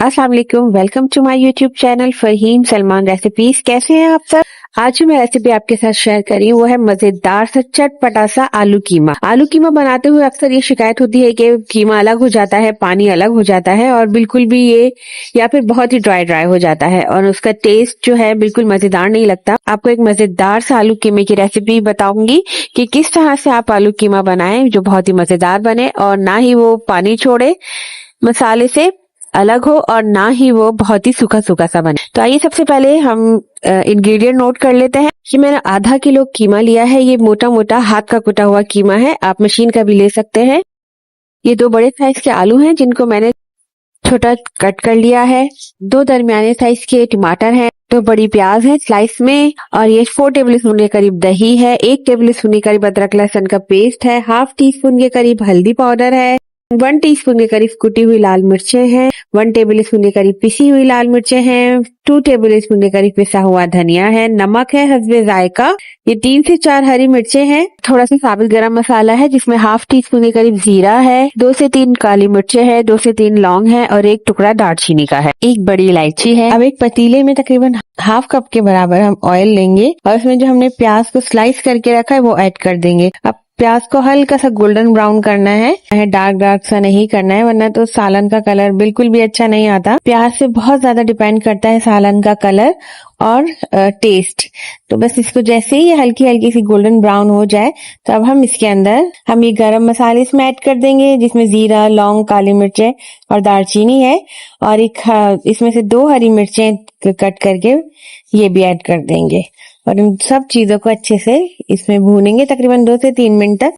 अस्सलाम वालेकुम, welcome to my YouTube channel Faheem Salman recipes. कैसे हैं आप सब? आज जो मैं रेसिपी आपके साथ शेयर कर रही हूँ वो है मजेदार सा चटपटा सा आलू कीमा। आलू कीमा बनाते हुए अक्सर ये शिकायत होती है कि कीमा अलग हो जाता है, पानी अलग हो जाता है और बिल्कुल भी ये या फिर बहुत ही ड्राई ड्राई हो जाता है और उसका टेस्ट जो है बिल्कुल मजेदार नहीं लगता। आपको एक मजेदार सा आलू कीमे की रेसिपी बताऊंगी कि किस तरह से आप आलू कीमा बनाएं जो बहुत ही मजेदार बने और ना ही वो पानी छोड़े, मसाले से अलग हो और ना ही वो बहुत ही सूखा सूखा सा बने। तो आइए सबसे पहले हम इंग्रेडिएंट नोट कर लेते हैं कि मैंने आधा किलो कीमा लिया है। ये मोटा मोटा हाथ का कुटा हुआ कीमा है, आप मशीन का भी ले सकते हैं। ये 2 बड़े साइज के आलू हैं जिनको मैंने छोटा कट कर लिया है। 2 दरमियाने साइज के टमाटर हैं, 2 बड़ी प्याज है स्लाइस में और ये 4 टेबल स्पून के करीब दही है, 1 टेबल स्पून के करीब अदरक लहसुन का पेस्ट है, हाफ टी स्पून के करीब हल्दी पाउडर है, 1 टीस्पून के करीब कुटी हुई लाल मिर्चें हैं, 1 टेबल स्पून के करीब पिसी हुई लाल मिर्चें हैं, 2 टेबल स्पून के करीब पिसा हुआ धनिया है, नमक है हस्बे जायका, ये 3 से 4 हरी मिर्चें हैं, थोड़ा सा साबुत गरम मसाला है जिसमें हाफ टी स्पून के करीब जीरा है, 2 से 3 काली मिर्चें हैं, 2 से 3 लौंग है और 1 टुकड़ा दालचीनी का है, 1 बड़ी इलायची है। अब एक पतीले में तकरीबन हाफ कप के बराबर हम ऑयल लेंगे और उसमें जो हमने प्याज को स्लाइस करके रखा है वो ऐड कर देंगे। अब प्याज को हल्का सा गोल्डन ब्राउन करना है, डार्क डार्क सा नहीं करना है वरना तो सालन का कलर बिल्कुल भी अच्छा नहीं आता। प्याज से बहुत ज्यादा डिपेंड करता है सालन का कलर और टेस्ट। तो बस इसको जैसे ही हल्की हल्की सी गोल्डन ब्राउन हो जाए तो अब हम इसके अंदर हम ये गरम मसाले इसमें ऐड कर देंगे जिसमें जीरा, लौंग, काली मिर्चें और दालचीनी है और इसमें से 2 हरी मिर्चें कट करके ये भी ऐड कर देंगे और इन सब चीजों को अच्छे से इसमें भूनेंगे तकरीबन 2 से 3 मिनट तक।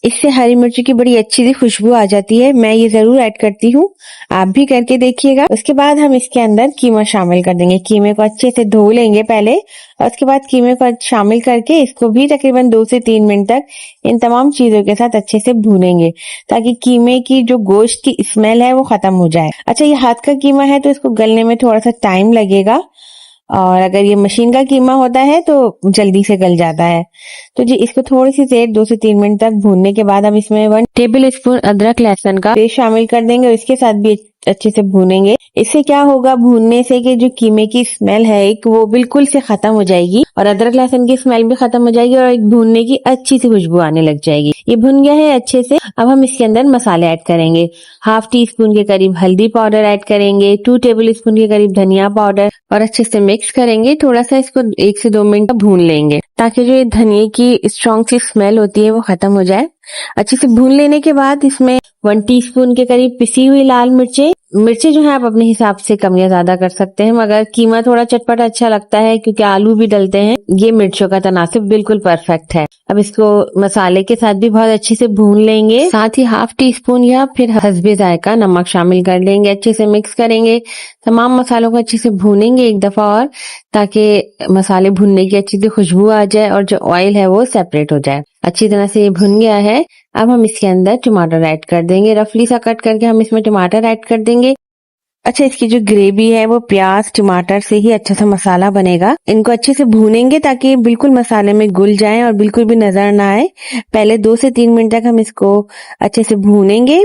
इससे हरी मिर्ची की बड़ी अच्छी सी खुशबू आ जाती है, मैं ये जरूर ऐड करती हूँ, आप भी करके देखिएगा। उसके बाद हम इसके अंदर कीमा शामिल कर देंगे। कीमे को अच्छे से धो लेंगे पहले और उसके बाद कीमे को शामिल करके इसको भी तकरीबन 2 से 3 मिनट तक इन तमाम चीजों के साथ अच्छे से भूनेंगे ताकि कीमे की जो गोश्त की स्मेल है वो खत्म हो जाए। अच्छा, ये हाथ का कीमा है तो इसको गलने में थोड़ा सा टाइम लगेगा और अगर ये मशीन का कीमा होता है तो जल्दी से गल जाता है। तो जी इसको थोड़ी सी देर 2 से 3 मिनट तक भूनने के बाद हम इसमें 1 टेबल स्पून अदरक लहसुन का पेस्ट शामिल कर देंगे और इसके साथ भी अच्छे से भूनेंगे। इससे क्या होगा, भूनने से कि जो कीमे की स्मेल है एक वो बिल्कुल से खत्म हो जाएगी और अदरक लहसुन की स्मेल भी खत्म हो जाएगी और एक भूनने की अच्छी सी खुशबू आने लग जाएगी। ये भुन गया है अच्छे से। अब हम इसके अंदर मसाले ऐड करेंगे। हाफ टी स्पून के करीब हल्दी पाउडर ऐड करेंगे, 2 टेबल स्पून के करीब धनिया पाउडर और अच्छे से मिक्स करेंगे। थोड़ा सा इसको 1 से 2 मिनट भून लेंगे ताकि जो ये धनिया की स्ट्रॉन्ग सी स्मेल होती है वो खत्म हो जाए। अच्छे से भून लेने के बाद इसमें 1 टीस्पून के करीब पिसी हुई लाल मिर्चें जो है आप अपने हिसाब से कम या ज्यादा कर सकते हैं, मगर कीमा थोड़ा चटपटा अच्छा लगता है क्योंकि आलू भी डलते हैं। ये मिर्चों का तनासुब बिल्कुल परफेक्ट है। अब इसको मसाले के साथ भी बहुत अच्छे से भून लेंगे। साथ ही हाफ टी स्पून या फिर हस्बे जायका नमक शामिल कर लेंगे। अच्छे से मिक्स करेंगे, तमाम मसालों को अच्छे से भूनेंगे एक दफा और ताकि मसाले भुनने की अच्छी सी खुशबू आ जाए और जो ऑयल है वो सेपरेट हो जाए। अच्छी तरह से ये भुन गया है। अब हम इसके अंदर टमाटर ऐड कर देंगे, रफली सा कट करके हम इसमें टमाटर ऐड कर देंगे। अच्छा, इसकी जो ग्रेवी है वो प्याज टमाटर से ही अच्छा सा मसाला बनेगा। इनको अच्छे से भूनेंगे ताकि बिल्कुल मसाले में घुल जाए और बिल्कुल भी नजर ना आए। पहले 2 से 3 मिनट तक हम इसको अच्छे से भूनेंगे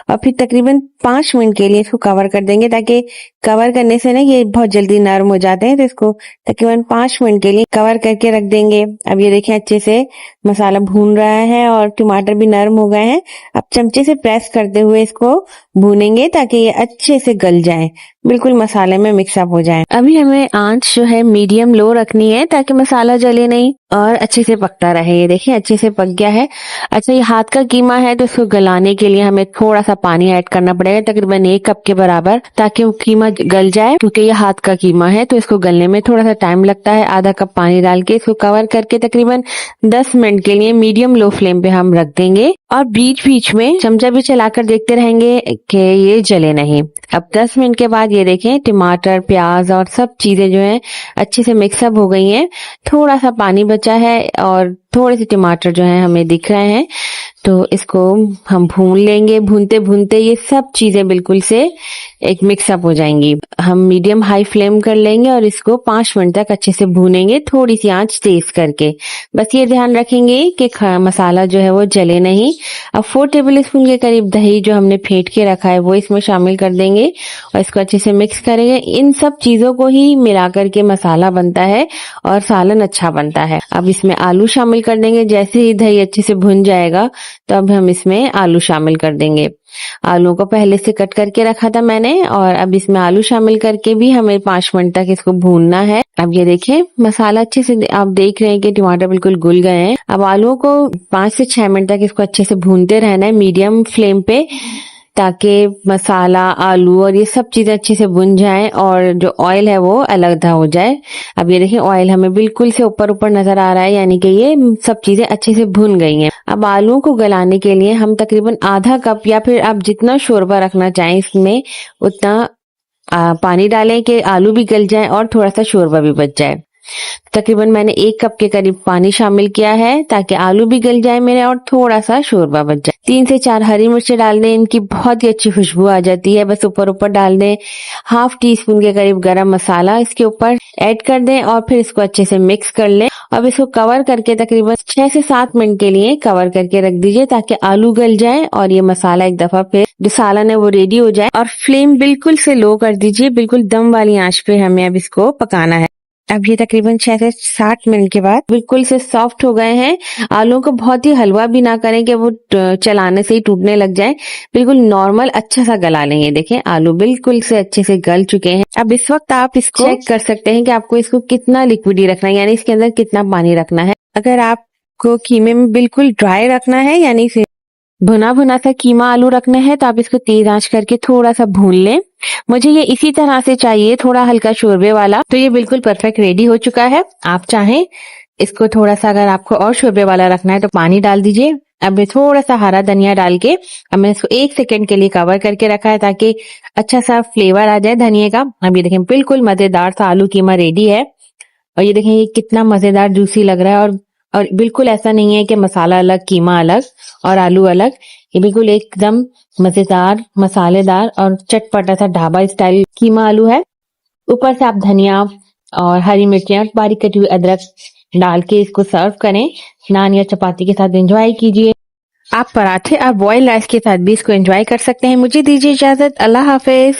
और फिर तकरीबन 5 मिनट के लिए इसको कवर कर देंगे ताकि कवर करने से ना ये बहुत जल्दी नरम हो जाते हैं। तो इसको तकरीबन 5 मिनट के लिए कवर करके रख देंगे। अब ये देखें अच्छे से मसाला भून रहा है और टमाटर भी नरम हो गए हैं। अब चमचे से प्रेस करते हुए इसको भूनेंगे ताकि ये अच्छे से गल जाए, बिल्कुल मसाले में मिक्सअप हो जाए। अभी हमें आंच जो है मीडियम लो रखनी है ताकि मसाला जले नहीं और अच्छे से पकता रहे। ये देखिए अच्छे से पक गया है। अच्छा, ये हाथ का कीमा है तो इसको गलाने के लिए हमें थोड़ा सा पानी ऐड करना पड़ेगा, तकरीबन 1 कप के बराबर, ताकि वो कीमा गल जाए। क्योंकि ये हाथ का कीमा है तो इसको गलने में थोड़ा सा टाइम लगता है। आधा कप पानी डाल के इसको कवर करके तकरीबन 10 मिनट के लिए मीडियम लो फ्लेम पे हम रख देंगे और बीच बीच में चमचा भी चलाकर देखते रहेंगे कि ये जले नहीं। अब 10 मिनट के बाद ये देखें टमाटर प्याज और सब चीजें जो हैं अच्छे से मिक्सअप हो गई हैं। थोड़ा सा पानी बचा है और थोड़े से टमाटर जो हैं हमें दिख रहे हैं। तो इसको हम भून लेंगे। भूनते भूनते ये सब चीजें बिल्कुल से एक मिक्सअप हो जाएंगी। हम मीडियम हाई फ्लेम कर लेंगे और इसको 5 मिनट तक अच्छे से भूनेंगे, थोड़ी सी आंच तेज करके। बस ये ध्यान रखेंगे कि मसाला जो है वो जले नहीं। अब 4 टेबल स्पून के करीब दही जो हमने फेंट के रखा है वो इसमें शामिल कर देंगे और इसको अच्छे से मिक्स करेंगे। इन सब चीजों को ही मिला करके मसाला बनता है और सालन अच्छा बनता है। अब इसमें आलू शामिल कर देंगे। जैसे ही दही अच्छे से भुन जाएगा तो अब हम इसमें आलू शामिल कर देंगे। आलू को पहले से कट करके रखा था मैंने और अब इसमें आलू शामिल करके भी हमें 5 मिनट तक इसको भूनना है। अब ये देखिए मसाला अच्छे से आप देख रहे हैं कि टमाटर बिल्कुल घुल गए हैं। अब आलूओं को 5 से 6 मिनट तक इसको अच्छे से भूनते रहना है मीडियम फ्लेम पे, ताकि मसाला, आलू और ये सब चीजें अच्छे से भुन जाएं और जो ऑयल है वो अलग हो जाए। अब ये देखिए ऑयल हमें बिल्कुल से ऊपर ऊपर नजर आ रहा है, यानी कि ये सब चीजें अच्छे से भुन गई हैं। अब आलूओं को गलाने के लिए हम तकरीबन आधा कप या फिर आप जितना शोरबा रखना चाहें इसमें उतना पानी डालें कि आलू भी गल जाए और थोड़ा सा शोरबा भी बच जाए। तकरीबन मैंने 1 कप के करीब पानी शामिल किया है ताकि आलू भी गल जाए मेरे और थोड़ा सा शोरबा बच जाए। 3 से 4 हरी मिर्चें डाल दें, इनकी बहुत ही अच्छी खुशबू आ जाती है। बस ऊपर ऊपर डाल दें। ½ टीस्पून के करीब गरम मसाला इसके ऊपर ऐड कर दें और फिर इसको अच्छे से मिक्स कर लें। अब इसको कवर करके तकरीबन 6 से 7 मिनट के लिए कवर करके रख दीजिए ताकि आलू गल जाए और ये मसाला एक दफा फिर जो सालन है वो रेडी हो जाए। और फ्लेम बिल्कुल से लो कर दीजिए, बिल्कुल दम वाली आंच पे हमें अब इसको पकाना है। अब ये तकरीबन 6 से 7 मिनट के बाद बिल्कुल से सॉफ्ट हो गए हैं। आलूओं को बहुत ही हलवा भी ना करें कि वो चलाने से ही टूटने लग जाए। बिल्कुल नॉर्मल अच्छा सा गला लेंगे। देखें आलू बिल्कुल से अच्छे से गल चुके हैं। अब इस वक्त आप इसको चेक कर सकते हैं कि आपको इसको कितना लिक्विडी रखना है, यानी इसके अंदर कितना पानी रखना है। अगर आपको कीमे में बिल्कुल ड्राई रखना है, यानी भुना भुना सा कीमा आलू रखना है, तो आप इसको तेज आंच करके थोड़ा सा भून लें। मुझे ये इसी तरह से चाहिए, थोड़ा हल्का शोरबे वाला। तो ये बिल्कुल परफेक्ट रेडी हो चुका है। आप चाहें इसको थोड़ा सा, अगर आपको और शोरबे वाला रखना है तो पानी डाल दीजिए। अब मैं थोड़ा सा हरा धनिया डाल के अब मैंने इसको 1 सेकंड के लिए कवर करके रखा है ताकि अच्छा सा फ्लेवर आ जाए धनिया का। अब ये देखें बिल्कुल मजेदार सा आलू कीमा रेडी है। और ये देखें ये कितना मजेदार जूसी लग रहा है और बिल्कुल ऐसा नहीं है कि मसाला अलग, कीमा अलग और आलू अलग। ये बिल्कुल एकदम मजेदार, मसालेदार और चटपटा सा ढाबा स्टाइल कीमा आलू है। ऊपर से आप धनिया और हरी मिर्चियाँ और बारीक कटी हुई अदरक डाल के इसको सर्व करें। नान या चपाती के साथ एंजॉय कीजिए। आप पराठे और बॉइल्ड राइस के साथ भी इसको एंजॉय कर सकते हैं। मुझे दीजिए इजाजत। अल्लाह हाफिज।